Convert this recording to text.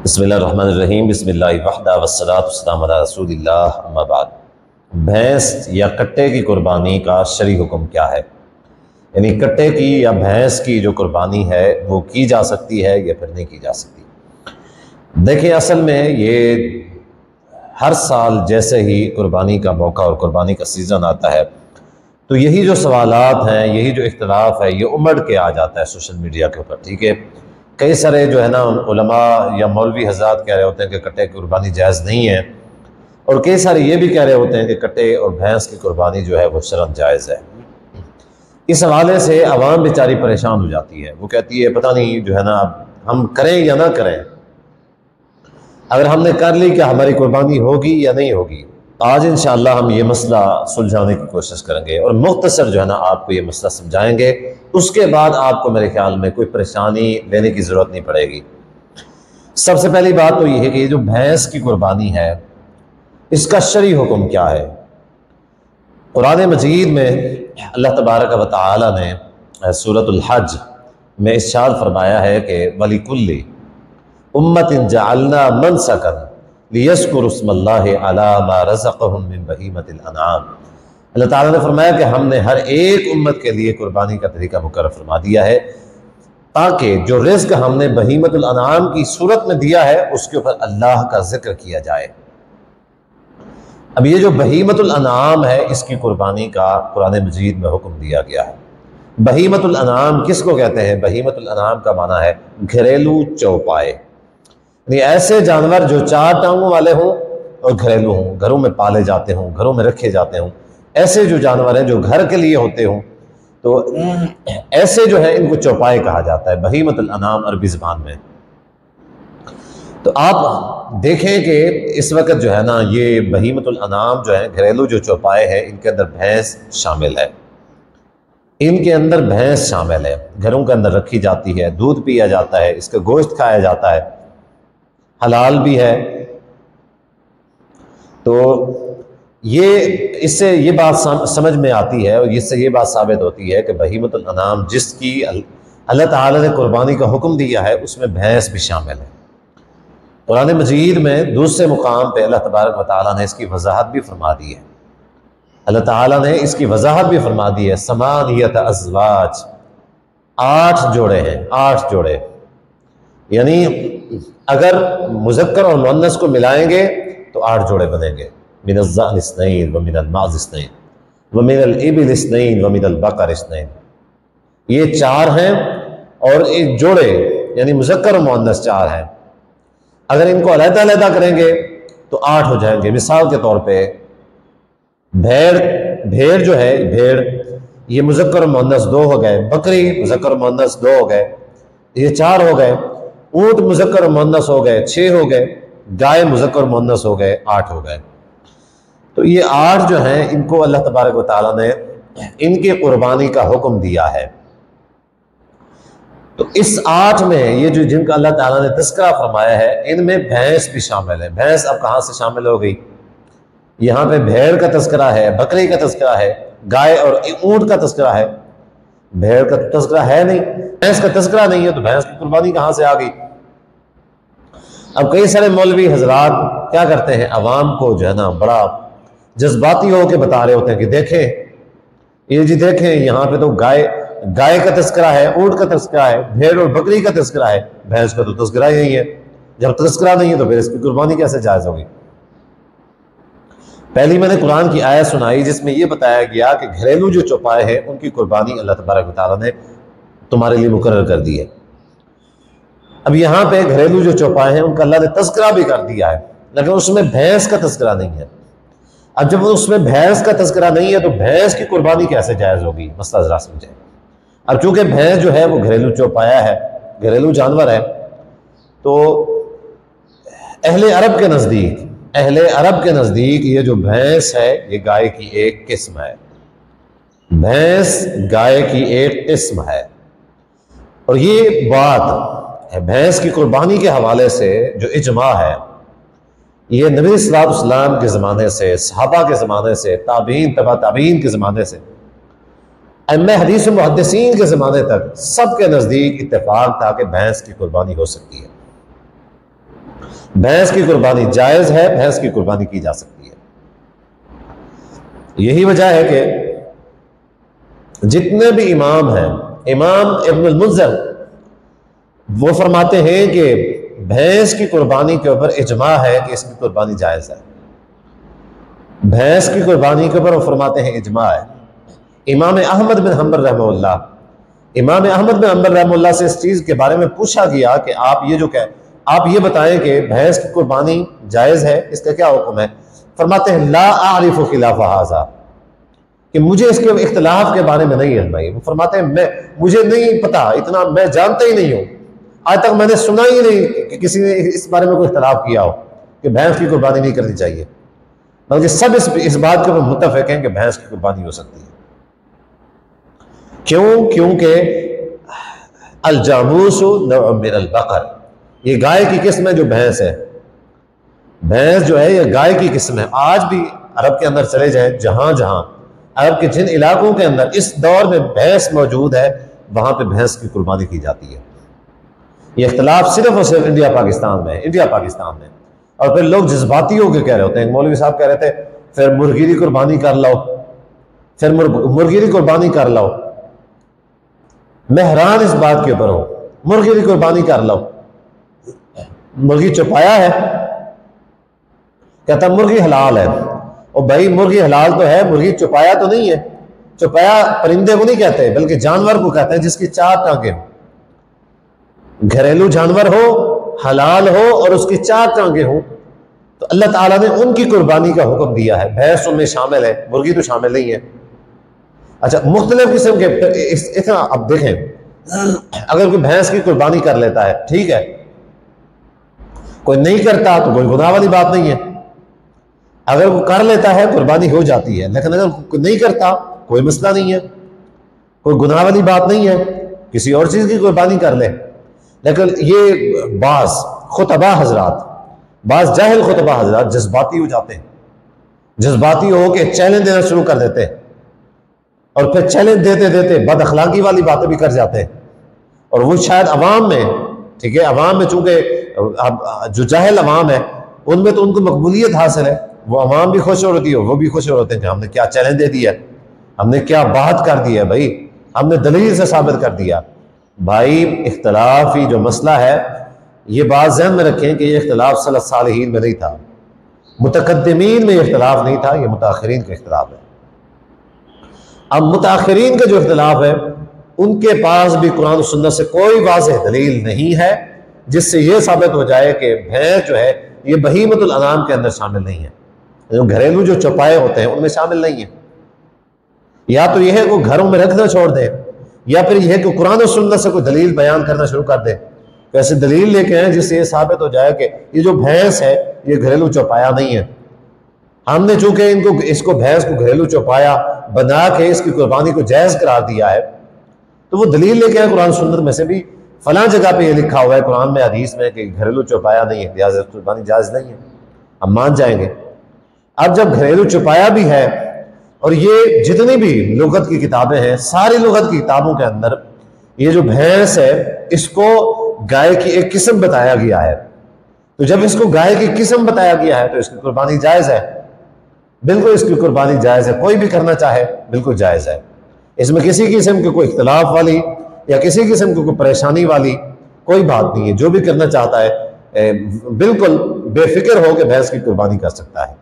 بسم اللہ الرحمن الرحیم۔ بسم اللہ وحدہ والصلاۃ والسلام علی رسول اللہ، اما بعد۔ بھینس یا کٹے کی قربانی کا شرعی حکم کیا ہے؟ یعنی کٹے کی یا بھینس کی جو قربانی ہے وہ کی جا سکتی ہے یا پھر نہیں کی جا سکتی؟ دیکھیں، اصل میں یہ ہر سال جیسے ہی قربانی کا موقع اور قربانی کا سیزن آتا ہے تو یہی جو سوالات ہیں، یہی جو اختلاف ہے، یہ امڑ کے آ جاتا ہے سوشل میڈیا کے اوپر، ٹھیک ہے؟ کئی سارے جو ہے نا علماء یا مولوی حضرات کہہ رہے ہوتے ہیں کہ کٹے کی قربانی جائز نہیں ہے، اور کئی سارے یہ بھی کہہ رہے ہوتے ہیں کہ کٹے اور بھینس کی قربانی جو ہے وہ شرعاً جائز ہے۔ اس حوالے سے عوام بیچاری پریشان ہو جاتی ہے، وہ کہتی ہے پتہ نہیں جو ہے نا ہم کریں یا نہ کریں، اگر ہم نے کر لی کیا ہماری قربانی ہوگی یا نہیں ہوگی؟ آج انشاءاللہ ہم یہ مسئلہ سلجھانے کی کوشش کریں گے اور مختصر جو ہے نا آپ کو یہ مسئلہ سمجھائیں گے، اس کے بعد آپ کو میرے خیال میں کوئی پریشانی لینے کی ضرورت نہیں پڑے گی۔ سب سے پہلی بات تو یہ ہے کہ یہ جو بھینس کی قربانی ہے اس کا شرعی حکم کیا ہے؟ قرآن مجید میں اللہ تبارک و تعالی نے سورۃ الحج میں ارشاد فرمایا ہے کہ وَلِكُلِّ أُمَّةٍ جَعَلْنَا مَنْسَكًا لِيَذْكُرُوا اسْمَ اللَّهِ عَلَىٰ مَا رَزَقَهُم مِّن بَهِيمَةِ الْأَنْعَامِ۔ اللہ تعالیٰ نے فرمایا کہ ہم نے ہر ایک امت کے لیے قربانی کا طریقہ مقرر فرما دیا ہے تاکہ جو رزق ہم نے بہیمۃ الانعام کی صورت میں دیا ہے اس کے اوپر اللہ کا ذکر کیا جائے۔ اب یہ جو بہیمۃ الانعام ہے اس کی قربانی کا قرآن مجید میں حکم دیا گیا ہے۔ بہیمۃ الانعام کس کو کہتے ہیں؟ بہیمۃ الانعام کا معنی ہے گھریلو چوپائے، یعنی ایسے جانور جو چار ٹانگوں والے ہوں اور گھریلو ہوں، گھروں میں پالے جاتے ہوں، گھروں میں رکھے جاتے ہوں، ایسے جو جانور ہیں جو گھر کے لیے ہوتے ہوں تو ایسے جو ہے ان کو چوپائے کہا جاتا ہے بہیمۃ الانعام عربی زبان میں۔ تو آپ دیکھیں کہ اس وقت جو ہے نا یہ بہیمۃ الانعام جو ہے گھریلو جو چوپائے ہیں ان کے اندر بھینس شامل ہے، ان کے اندر بھینس شامل ہے، گھروں کے اندر رکھی جاتی ہے، دودھ پیا جاتا ہے، اس کا گوشت کھایا جاتا ہے، حلال بھی ہے۔ تو اس سے یہ بات سمجھ میں آتی ہے اور اس سے یہ بات ثابت ہوتی ہے کہ بہیمۃ الانعام جس کی اللہ تعالیٰ نے قربانی کا حکم دیا ہے اس میں بھینس بھی شامل ہے۔ قرآن مجید میں دوسرے مقام پہ اللہ تبارک و تعالیٰ نے اس کی وضاحت بھی فرما دی ہے۔ اللہ تعالیٰ نے اس کی وضاحت بھی فرما دی ہے، ثمانیۃ ازواج، 8 جوڑے ہیں، 8 جوڑے، یعنی اگر مذکر اور مؤنث کو ملائیں گے تو 8 جوڑے بنیں گے، من الضأن اثنین ومن المعز اثنین ومن الابل اثنین ومن البقر اثنین، یہ 4 ہیں اور ایک جوڑے یعنی مذکر اور مؤنث 4 ہیں، اگر ان کو علیحدہ علیحدہ کریں گے تو 8 ہو جائیں گے۔ مثال کے طور پہ بھیڑ جو ہے، بھیڑ یہ مذکر اور مؤنث 2 ہو گئے، بکری مذکر اور مؤنث 2 ہو گئے، یہ 4 ہو گئے، اونٹ مذکر اور مؤنث ہو گئے 6 ہو گئے، گائے مذکر اور مؤنث ہو گئے 8 ہو گئے۔ تو یہ 8 جو ہیں ان کو اللہ تبارک و تعالیٰ نے ان کی قربانی کا حکم دیا ہے۔ تو اس 8 میں یہ جو جن کا اللہ تعالیٰ نے تذکرہ فرمایا ہے ان میں بھینس بھی شامل ہے۔ بھینس اب کہاں سے شامل ہو گئی؟ یہاں پہ بھیڑ کا تذکرہ ہے، بکری کا تذکرہ ہے، گائے اور اونٹ کا تذکرہ ہے، بھیڑ کا تذکرہ ہے نہیں، بھینس کا تذکرہ نہیں ہے، تو بھینس کی قربانی کہاں سے آ گئی؟ اب کئی سارے مولوی حضرات کیا کرتے ہیں، عوام کو جو ہے نا بڑا جذباتی ہو کے بتا رہے ہوتے ہیں کہ دیکھیں یہ جی دیکھیں یہاں پہ تو گائے کا تذکرہ ہے، اونٹ کا تذکرہ ہے، بھیڑ اور بکری کا تذکرہ ہے، بھینس کا تو تذکرہ ہی نہیں ہے۔ جب تذکرہ نہیں ہے تو پھر اس کی قربانی کیسے جائز ہوگی؟ پہلی میں نے قرآن کی آیت سنائی جس میں یہ بتایا گیا کہ گھریلو جو چوپائے ہیں ان کی قربانی اللہ تبارک و تعالیٰ نے تمہارے لیے مقرر کر دی ہے۔ اب یہاں پہ گھریلو جو چوپائے ہیں ان کا اللہ نے تذکرہ بھی کر دیا ہے لیکن اس میں بھینس کا تذکرہ نہیں ہے۔ اب جب اس میں بھینس کا تذکرہ نہیں ہے تو بھینس کی قربانی کیسے جائز ہوگی؟ مسئلہ ذرا سمجھیں۔ اب چونکہ بھینس جو ہے وہ گھریلو چوپایا ہے، گھریلو جانور ہے، تو اہل عرب کے نزدیک یہ جو بھینس ہے یہ گائے کی ایک قسم ہے، بھینس گائے کی ایک قسم ہے۔ اور یہ بات بھینس کی قربانی کے حوالے سے جو اجماع ہے یہ نبی صلی اللہ علیہ وسلم کے زمانے سے، صحابہ کے زمانے سے، تابعین تبع تابعین کے زمانے سے، ائمہ حدیث و محدثین کے زمانے تک سب کے نزدیک اتفاق تھا کہ بھینس کی قربانی ہو سکتی ہے۔ بھینس کی قربانی جائز ہے، بھینس کی قربانی کی جا سکتی ہے۔ یہی وجہ ہے کہ جتنے بھی امام ہیں، امام ابن المنذر وہ فرماتے ہیں کہ بھینس کی قربانی کے اوپر اجماع ہے کہ اس کی قربانی جائز ہے۔ بھینس کی قربانی کے اوپر وہ فرماتے ہیں اجماع ہے۔ امام احمد بن حنبل رحمہ اللہ، امام احمد بن حنبل رحمہ اللہ سے اس چیز کے بارے میں پوچھا گیا کہ آپ یہ بتائیں کہ بھینس کی قربانی جائز ہے، اس کا کیا حکم ہے؟ فرماتے ہیں لا اعرف خلاف ھذا، کہ مجھے اس کے اختلاف کے بارے میں نہیں ہے بھائی۔ وہ فرماتے ہیں مجھے نہیں پتا، اتنا میں جانتا ہی نہیں ہوں، آج تک میں نے سنا ہی نہیں کہ کسی نے اس بارے میں کوئی اختلاف کیا ہو کہ بھینس کی قربانی نہیں کرنی چاہیے، بلکہ سب اس بات کے اوپر متفق ہیں کہ بھینس کی قربانی ہو سکتی ہے۔ کیونکہ الجاموس نوع من البقر، یہ گائے کی قسم ہے جو بھینس ہے، بھینس جو ہے یہ گائے کی قسم ہے۔ آج بھی عرب کے اندر چلے جائیں، جہاں عرب کے جن علاقوں کے اندر اس دور میں بھینس موجود ہے، وہاں پہ بھینس کی قربانی کی جاتی ہے۔ یہ اختلاف صرف اور صرف انڈیا پاکستان میں، اور پھر لوگ جذباتی ہو کے کہہ رہے ہوتے ہیں۔ مولوی صاحب کہہ رہے تھے پھر مرغی کی قربانی کر لو، میں حیران اس بات کے اوپر ہوں، مرغی کی قربانی کر لو، مرغی چوپایا ہے؟ کہتا مرغی حلال ہے۔ اور بھائی مرغی حلال تو ہے، مرغی چوپایا تو نہیں ہے۔ چوپایا پرندے کو نہیں کہتے بلکہ جانور کو کہتے ہیں جس کی 4 ٹانگیں ہوں، گھریلو جانور ہو، حلال ہو اور اس کی 4 ٹانگیں ہوں، تو اللہ تعالیٰ نے ان کی قربانی کا حکم دیا ہے۔ بھینس ان میں شامل ہے، مرغی تو شامل نہیں ہے۔ اچھا مختلف قسم کے اب دیکھیں، اگر کوئی بھینس کی قربانی کر لیتا ہے ٹھیک ہے، کوئی نہیں کرتا تو کوئی گناہ والی بات نہیں ہے، اگر وہ کر لیتا ہے قربانی ہو جاتی ہے، لیکن اگر کوئی نہیں کرتا کوئی مسئلہ نہیں ہے، کوئی گناہ والی بات نہیں ہے، کسی اور چیز کی قربانی کر لے۔ لیکن یہ بعض جاہل خطبہ حضرات جذباتی ہو جاتے ہیں، جذباتی ہو کے چیلنج دینا شروع کر دیتے ہیں، اور پھر چیلنج دیتے بد اخلاقی والی باتیں بھی کر جاتے ہیں، اور وہ شاید عوام میں ٹھیک ہے، عوام میں چونکہ جو جاہل عوام ہے ان میں تو ان کو مقبولیت حاصل ہے، وہ عوام بھی خوش ہو رہی ہے، وہ بھی خوش ہو رہتے ہیں کہ ہم نے کیا چیلنج دے دیا، ہم نے کیا بات کر دی ہے بھائی، ہم نے دلیل سے ثابت کر دیا۔ بھائی اختلافی جو مسئلہ ہے یہ بات ذہن میں رکھیں کہ یہ اختلاف صلی الصالحین میں نہیں تھا، متقدمین میں یہ اختلاف نہیں تھا، یہ متاخرین کا اختلاف ہے۔ اب متاخرین کا جو اختلاف ہے ان کے پاس بھی قرآن و سنت سے کوئی واضح دلیل نہیں ہے جس سے یہ ثابت ہو جائے کہ بھینس جو ہے یہ بہیمۃ الانعام کے اندر شامل نہیں ہے، جو گھریلو جو چوپائے ہوتے ہیں ان میں شامل نہیں ہے۔ یا تو یہ ہے کہ گھروں میں رکھنا چھوڑ دیں، یا پھر یہ ہے کہ قرآن و سنت سے کوئی دلیل بیان کرنا شروع کر دیں، ایسے دلیل لے کے آئیں جس سے یہ ثابت ہو جائے کہ یہ جو بھینس ہے یہ گھریلو چوپایا نہیں ہے۔ ہم نے چونکہ اس کو بھینس کو گھریلو چوپایا بنا کے اس کی قربانی کو جائز قرار دیا ہے، تو وہ دلیل لے کے آئیں قرآن و سنت میں سے بھی فلاں جگہ پہ یہ لکھا ہوا ہے قرآن میں حدیث میں کہ گھریلو چوپایا نہیں ہے، لہٰذا قربانی جائز نہیں ہے، ہم مان جائیں گے۔ اب جب گھریلو چوپایا بھی ہے، اور یہ جتنی بھی لغت کی کتابیں ہیں ساری لغت کی کتابوں کے اندر یہ جو بھینس ہے اس کو گائے کی ایک قسم بتایا گیا ہے، تو جب اس کو گائے کی قسم بتایا گیا ہے تو اس کی قربانی جائز ہے، بالکل اس کی قربانی جائز ہے، کوئی بھی کرنا چاہے بالکل جائز ہے، اس میں کسی قسم کے کوئی اختلاف والی یا کسی قسم کی کوئی پریشانی والی کوئی بات نہیں ہے، جو بھی کرنا چاہتا ہے بالکل بے فکر ہو کے بھینس کی قربانی کر سکتا ہے۔